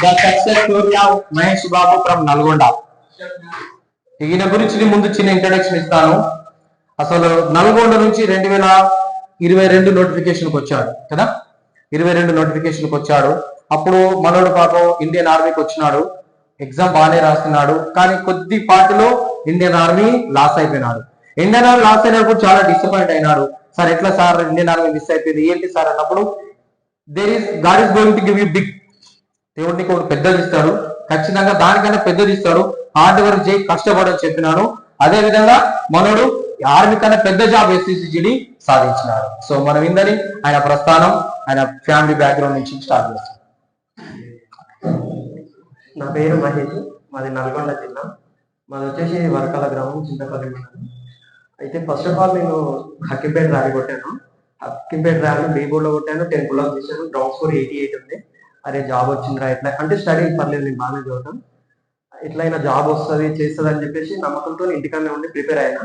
The success story of Mahesh Babu from Nalgonda. ఈయన గురించి ముందు చిన్న ఇంట్రడక్షన్ ఇస్తాను. అసలు నల్గొండ నుంచి 2022 నోటిఫికేషన్కి వచ్చాడు కదా, 22 నోటిఫికేషన్కి వచ్చాడు. అప్పుడు మనోడు పాపం ఇండియన్ ఆర్మీకి వచ్చినాడు, ఎగ్జామ్ బాగానే రాస్తున్నాడు. కానీ కొద్ది పాటులో ఇండియన్ ఆర్మీ లాస్ అయిపోయినాడు. ఇండియన్ ఆర్మీ లాస్ అయినప్పుడు చాలా డిసప్పాయింట్ అయినాడు. సార్ ఎట్లా సార్ ఇండియన్ ఆర్మీ మిస్ అయిపోయింది ఏంటి సార్ అన్నప్పుడు, god is going to give you big, దేవుడు నీకు ఒకటి పెద్దది ఇస్తాడు, ఖచ్చితంగా దానికన్నా పెద్దది ఇస్తాడు, హార్డ్ వర్క్ చేయి, కష్టపడని చెప్పినాను. అదే విధంగా మనోడు ఆర్మీ కన్నా పెద్ద జాబ్ ఎస్సీసీజీడి సాధించినాడు. సో మనం ఇందని ఆయన ప్రస్థానం, ఆయన ఫ్యామిలీ బ్యాక్గ్రౌండ్ నుంచి స్టార్ట్ చేస్తాం. నా పేరు మహేష్, మాది నల్గొండ జిల్లా. మాది వచ్చేసి వరకాల గ్రామం, చింతపల్లి మండలం. అయితే ఫస్ట్ ఆఫ్ ఆల్ నేను హక్కింపేట ర్యాలీ కొట్టాను. హక్కింపేట ర్యాలీ బీ బోర్డ్లో కొట్టాను, 10 పుల్అప్స్ చేశాను, గ్రౌండ్ స్కోర్ 88 ఉంది. అరే జాబ్ వచ్చిందిరా, ఎట్లా అంటే స్టడీ పర్లేదు, నేను బాగానే చదువుతాను, ఎట్లయినా జాబ్ వస్తుంది చేస్తుంది అని చెప్పేసి నమ్మకంతో ఇంటికన్నా ఉండి ప్రిపేర్ అయినా.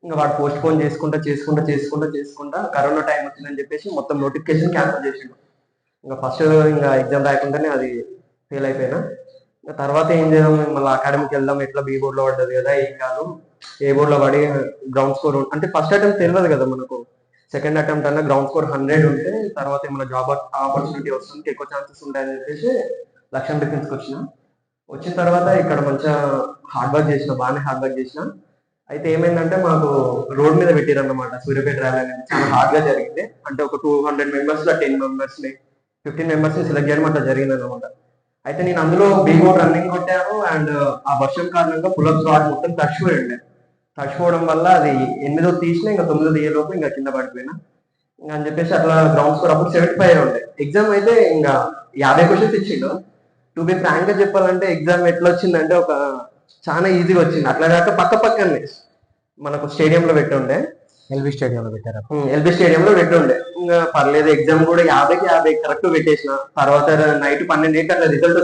ఇంకా వాడు పోస్ట్ పోన్ చేసుకుంటా కరోనా టైం వచ్చిందని చెప్పేసి మొత్తం నోటిఫికేషన్ క్యాన్సిల్ చేసిండు. ఇంకా ఫస్ట్ ఇంకా ఎగ్జామ్ రాయకుండానే అది ఫెయిల్ అయిపోయినా. ఇంకా తర్వాత ఏం చేద్దాం, మళ్ళీ అకాడమీకి వెళ్దాం, ఎట్లా బీ బోర్డ్లో పడ్డది కదా, ఏం కాదు ఏ బోర్డ్లో పడి గ్రౌండ్ స్కోర్ అంటే ఫస్ట్ అటెంప్ట్ తెలియదు కదా మనకు, సెకండ్ అటెంప్ట్ అన్న గ్రౌండ్ స్కోర్ 100 ఉంటే తర్వాత ఏమైనా జాబ్ ఆపర్చునిటీ వస్తుంది, ఎక్కువ ఛాన్సెస్ ఉంటాయని చెప్పేసి లక్ష్యం డిఫెన్స్కి వచ్చిన తర్వాత ఇక్కడ మంచిగా హార్డ్ వర్క్ చేసిన, బాగానే హార్డ్ వర్క్ చేసిన. అయితే ఏమైందంటే మాకు రోడ్ మీద పెట్టారన్నమాట సూర్యాపేట ర్యాలీ అనేది, చాలా హార్డ్ గా జరిగింది. అంటే ఒక 200 మెంబర్స్ లో 10 మెంబర్స్ ని 15 మెంబర్స్ ని సెలెక్ట్ చేయడం అట్లా జరిగింది అనమాట. అయితే నేను అందులో బీగో రన్నింగ్ కొట్టాను, అండ్ ఆ వర్షం కారణంగా పుల్అప్స్ రాడ్ మొత్తం తడిచిపోవడం వల్ల అది 8వ తీసిన, ఇంకా 9వ తీయలోపు ఇంకా కింద పడిపోయినా. ఇంకా అని చెప్పేసి అట్లా గ్రౌండ్ స్కోర్ అప్పుడు 75 ఉండే. ఎగ్జామ్ అయితే ఇంకా 50 క్వశ్చన్స్ ఇచ్చిండు. టు బి ఫ్రాంక్ గా చెప్పాలంటే ఎగ్జామ్ ఎట్లా వచ్చిందంటే ఒక చాలా ఈజీగా వచ్చింది. అట్లా కాక పక్కనే మనకు స్టేడియంలో పెట్టుండే, ఎల్బీ స్టేడియంలో పెట్టారు. ఎల్బీ స్టేడియంలో పెట్టుండే. ఇంకా పర్లేదు, ఎగ్జామ్ కూడా 50కి 50 కరెక్ట్ పెట్టేసిన. తర్వాత నైట్ 12 అట్లా రిజల్ట్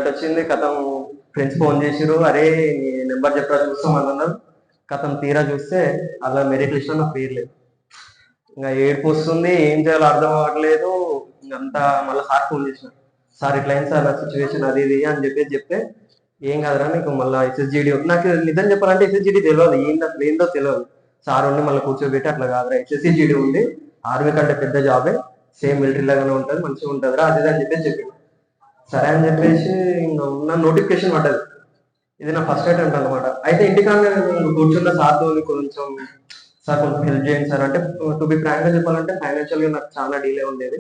వచ్చింది. కథం ఫ్రెండ్స్ ఫోన్ చేసిరు, అరే నీ నెంబర్ చెప్పరా చూస్తాం అన్నారు. కథం తీరా చూస్తే అలా మెరిట్ లిస్ట్ లో నా పేరు లేదు. ఇంకా ఏడుపు వస్తుంది, ఏం చేయాలో అర్థం అవ్వట్లేదు. ఇంకంతా మళ్ళీ సార్ ఫోన్ చేసిన, సార్ ఇట్లా అయింది సార్ నా సిచ్యువేషన్ అది ఇది అని చెప్తే ఏం కాదురా నీకు మళ్ళీ ఎస్ఎస్జిడి, నాకు నిజం చెప్పాలంటే ఎస్ఎస్జిడి తెలియదు, ఏందో తెలియదు. సార్ ఉండి మళ్ళీ కూర్చోబెట్టి అట్లా కాదురా ఎస్ఎస్జిడి ఉంది, ఆర్మీ కంటే పెద్ద జాబే, సేమ్ మిలిటరీ లాగానే ఉంటుంది, మంచిగా ఉంటుందిరా అది అని చెప్పి సరే అని చెప్పేసి ఇంకా ఉన్న నోటిఫికేషన్ పడ్డది. ఇది నా ఫస్ట్ అటెంప్ట్ అనమాట. అయితే ఇంటికాడ కూర్చున్న సార్తో కొంచెం సార్ కొంచెం హెల్ప్ చేయండి సార్ అంటే, టు బి ఫ్రాంక్ గా చెప్పాలంటే ఫైనాన్షియల్ గా నాకు చాలా డీలే ఉండేది.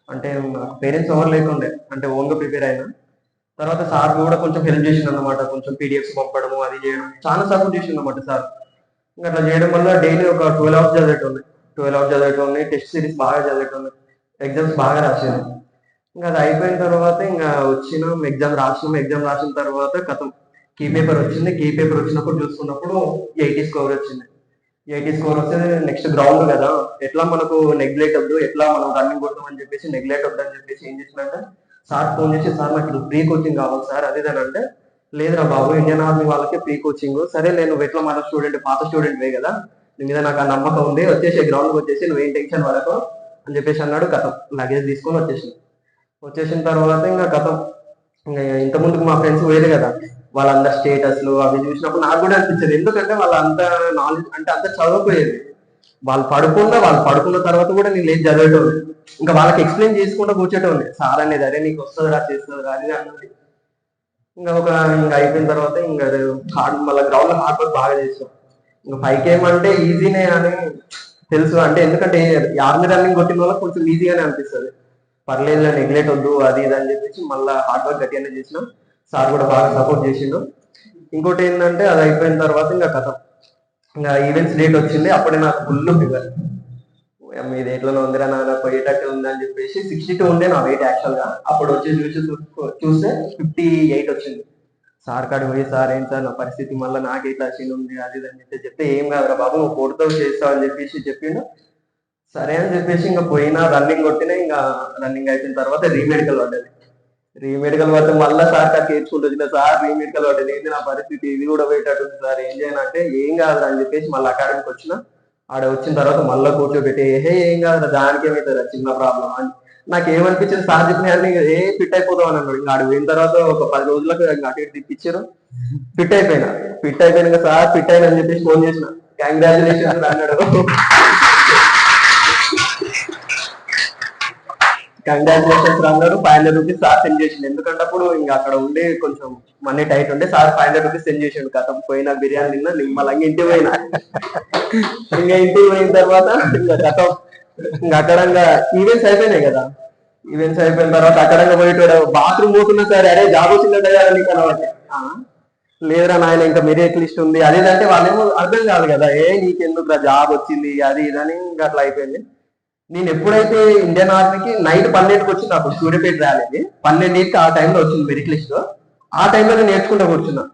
అంటే నాకు పేరెంట్స్ ఎవరు లేకుండే, అంటే ఓన్ గా ప్రిపేర్ అయినా. తర్వాత సార్ కూడా కొంచెం హెల్ప్ చేసింది అనమాట, కొంచెం పీడిఎఫ్స్ పంపడము అది చేయడం, చాలా సపోర్ట్ చేసింది అనమాట సార్. ఇంకా అట్లా చేయడం వల్ల డైలీ ఒక 12 అవర్స్ చదివేటోని, టెస్ట్ సిరీస్ బాగా చదివేటోని, ఎగ్జామ్స్ బాగా రాసేది. ఇంకా అది అయిపోయిన తర్వాత ఇంకా ఎగ్జామ్ రాసిన తర్వాత కథం కీ పేపర్ వచ్చినప్పుడు చూసుకున్నప్పుడు 80 స్కోర్ వచ్చింది. 80 స్కోర్ వస్తే నెక్స్ట్ గ్రౌండ్ కదా, ఎట్లా మనకు నెగ్లెక్ట్ వద్దు, ఎట్లా మనం రన్నింగ్ కొడతామని చెప్పేసి నెగ్లెక్ట్ వద్దు అని చెప్పేసి ఏం చేసినంటే సార్ ఫోన్ చేసి, సార్ నాకు ఫ్రీ కోచింగ్ కావాలి సార్ అది అంటే, లేదురా బాబు ఇండియన్ ఆర్మీ వాళ్ళకి ఫ్రీ కోచింగ్, సరే నేను ఎట్లా మన పాత స్టూడెంట్ వే కదా, నీ మీద నాకు ఆ నమ్మకం ఉంది, వచ్చేసి గ్రౌండ్కి వచ్చేసి నువ్వేం టెన్షన్ పడకు అని చెప్పేసి అన్నాడు. కథం లగేజ్ తీసుకొని వచ్చేసిన తర్వాత ఇంకా కథం ఇంకా ఇంత ముందుకు మా ఫ్రెండ్స్ పోయేది కదా, వాళ్ళందరు స్టేటస్లు అవి చూసినప్పుడు నాకు కూడా అనిపించేది, ఎందుకంటే వాళ్ళంతా నాలెడ్జ్ అంటే అంత చదవకపోయేది. వాళ్ళు పడుకున్న తర్వాత కూడా నేను లేచి చదివేటోళ్ళు, ఇంకా వాళ్ళకి ఎక్స్ప్లెయిన్ చేసుకుంటూ కూర్చోటోళ్ళు. సార్ అనేది అరే నీకు వస్తుందిరా చేస్తుందిరా అది అన్నది. ఇంకా అయిపోయిన తర్వాత ఇంకా మళ్ళీ గ్రౌండ్ లో హార్డ్ వర్క్ బాగా చేసాం. ఇంకా 5 అంటే ఈజీనే అని తెలుసు, అంటే ఎందుకంటే ఆర్మీ రన్నింగ్ కొట్టిన వల్ల కొంచెం ఈజీగానే అనిపిస్తుంది, పర్లేదు నెగ్లెక్ట్ వద్దు అది ఇది అని చెప్పేసి మళ్ళీ హార్డ్ వర్క్ గట్టిగానే చేసినాం. సార్ కూడా బాగా సపోర్ట్ చేసిండు. ఇంకోటి ఏంటంటే అది అయిపోయిన తర్వాత ఇంకా కథం ఇంకా ఈవెంట్స్ డేట్ వచ్చింది. అప్పుడే నాకు ఫుల్ ఫీవర్, మీది ఎట్లా ఉందిరా నాన్న పోయేటట్టు ఉంది అని చెప్పేసి 62 ఉండే నా వెయిట్ యాక్చువల్ గా. అప్పుడు వచ్చి చూస్తే 58 వచ్చింది. సార్ కాడికి పోయి, సార్ ఏం సార్ నా పరిస్థితి మళ్ళీ నాకు ఎట్లా వచ్చింది ఉంది అది అని చెప్తే, ఏం కాదురా బాబు నువ్వు కొడుతావు చేస్తావు అని చెప్పేసి చెప్పిండు. సరే అని చెప్పేసి ఇంకా పోయినా రన్నింగ్ కొట్టినా. ఇంకా రన్నింగ్ అయిపోయిన తర్వాత రీమెడికల్ పడితే మళ్ళీ సార్ కాడికి ఏడ్చుకుంటుంది, సార్ రీమెడికల్ పడ్డది ఏంటి నా పరిస్థితి, ఇది కూడా పోయేటట్టుంది సార్ ఏం చేయనంటే, ఏం కాదురా అని చెప్పేసి మళ్ళీ అకాడమీకి వచ్చిన. ఆడ వచ్చిన తర్వాత మళ్ళీ కూర్చోబెట్టి ఏం కాదురా దానికి ఏమవుతుందా చిన్న ప్రాబ్లం నాకు ఏమనిపించింది సార్ చెప్పిన ఏ ఫిట్ అయిపోతాం అని అన్నాడు. ఇంకా ఆడు పోయిన తర్వాత ఒక 10 రోజులకు అటు ఇటు తిప్పించారు, ఫిట్ అయిపోయినా సార్ ఫిట్ అయినా అని చెప్పేసి ఫోన్ చేసిన, కంగ్రాచులేషన్స్ అన్నాడు. కంగ్రాచులేషన్స్ అన్నాడు. 500 రూపీస్ సార్ సెండ్ చేసిండు. ఎందుకంటే అప్పుడు ఇంకా అక్కడ ఉండే కొంచెం మనీ టైట్ ఉండే, సార్ 500 రూపీస్ సెండ్ చేసిండు. కథం పోయినా బిర్యానీ తిన్నా నిమ్మలంగా ఇంటికి పోయినా. ఇంకా ఇంటికి పోయిన తర్వాత ఇంకా కథం ఇంకా అక్కడ ఈవెంట్స్ అయిపోయినాయి కదా, ఈవెంట్స్ అయిపోయిన తర్వాత అక్కడ పోయేటోడు బాత్రూమ్ పోతున్నా సరే అరే జాబ్ వచ్చిందంటే నీకు అనమాట. లేదురా నాయన ఇంకా మెరిట్ లిస్ట్ ఉంది అది అంటే వాళ్ళేమో అర్థం కాదు కదా, నీకెందుకు జాబ్ వచ్చింది అది ఇదని ఇంకా అట్లా అయిపోయింది. నేను ఎప్పుడైతే ఇండియన్ ఆర్మీకి నైట్ 12కి వచ్చి నాకు సూర్యపేట రాలేదు, 12కి ఆ టైంలో వచ్చింది మెరిట్ లిస్ట్. ఆ టైంలో నేను నేర్చుకుంటూ కూర్చున్నా.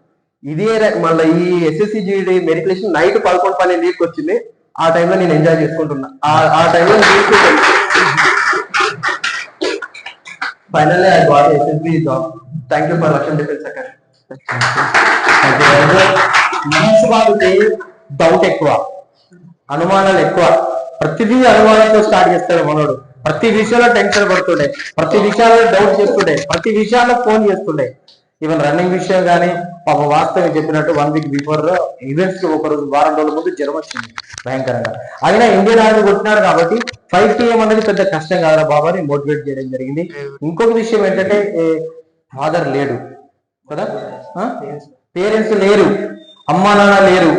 ఇదే మళ్ళీ ఈ SSC GD merit list night 11-12కి వచ్చింది. ఆ టైంలో నేను ఎంజాయ్ చేసుకుంటున్నా. ఆ టైంలో finally I got SSB job. Thank you for Lakshman Defence Academy. Mahesh బాబుకి డౌట్ ఎక్కువ, అనుమానాలు ఎక్కువ. ప్రతిదీ అనుమానంతో స్టార్ట్ చేస్తాడు మనోడు. ప్రతి విషయంలో టెన్షన్ పడుతుండే, ప్రతి విషయాల్లో డౌట్ చేస్తుండే, ప్రతి విషయాల్లో ఫోన్ చేస్తుండే. ఈవెన్ రన్నింగ్ విషయం కానీ పాప వాస్తవం చెప్పినట్టు 1 వీక్ బిఫోర్ ఈవెంట్స్ కి ఒకరోజు వారం రోజుల ముందు జ్వరం వచ్చింది భయంకరంగా. అయినా ఇండియన్ ఆర్మీ కొట్టినాడు కాబట్టి 5 PM అనేది పెద్ద కష్టం కాదురా బాబా అని మోటివేట్ చేయడం జరిగింది. ఇంకొక విషయం ఏంటంటే ఫాదర్ లేడు కదా, పేరెంట్స్ లేరు, అమ్మా నాన్న లేరు.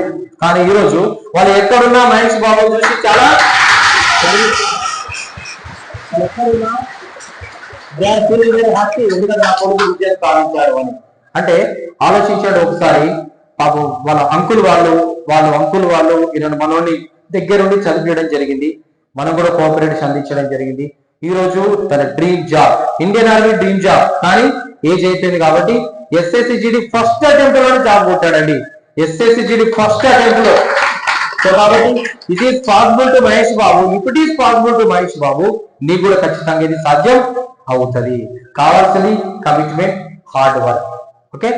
కానీ ఈ రోజు వాళ్ళు ఎక్కడున్నా మహేష్ బాబు చూసి చాలా హ్యాపీ, ఎందుకంటే నా కొడుకు విద్య సాధించారు అని. అంటే ఆలోచించాడు ఒకసారి. పాపం వాళ్ళ అంకుల్ వాళ్ళు ఈయన మనోని దగ్గరుండి చదివించడం జరిగింది. మనం కూడా కోఆపరేటివ్ అందించడం జరిగింది. ఈ రోజు తన dream job Indian army dream job, కానీ ఏజ్ అయిపోయింది కాబట్టి SSCGD ఫస్ట్ అటెంప్ట్ లో జాబ్ కొట్టాడండి. SSCGD ఫస్ట్ అటెంప్ట్ లో. సో కాబట్టి it is possible to Mahesh Babu. If it is possible to Mahesh Babu, నీకు కూడా ఖచ్చితంగా ఇది సాధ్యం అవుతుంది. కావాల్సింది కమిట్మెంట్, హార్డ్ వర్క్. ఓకే.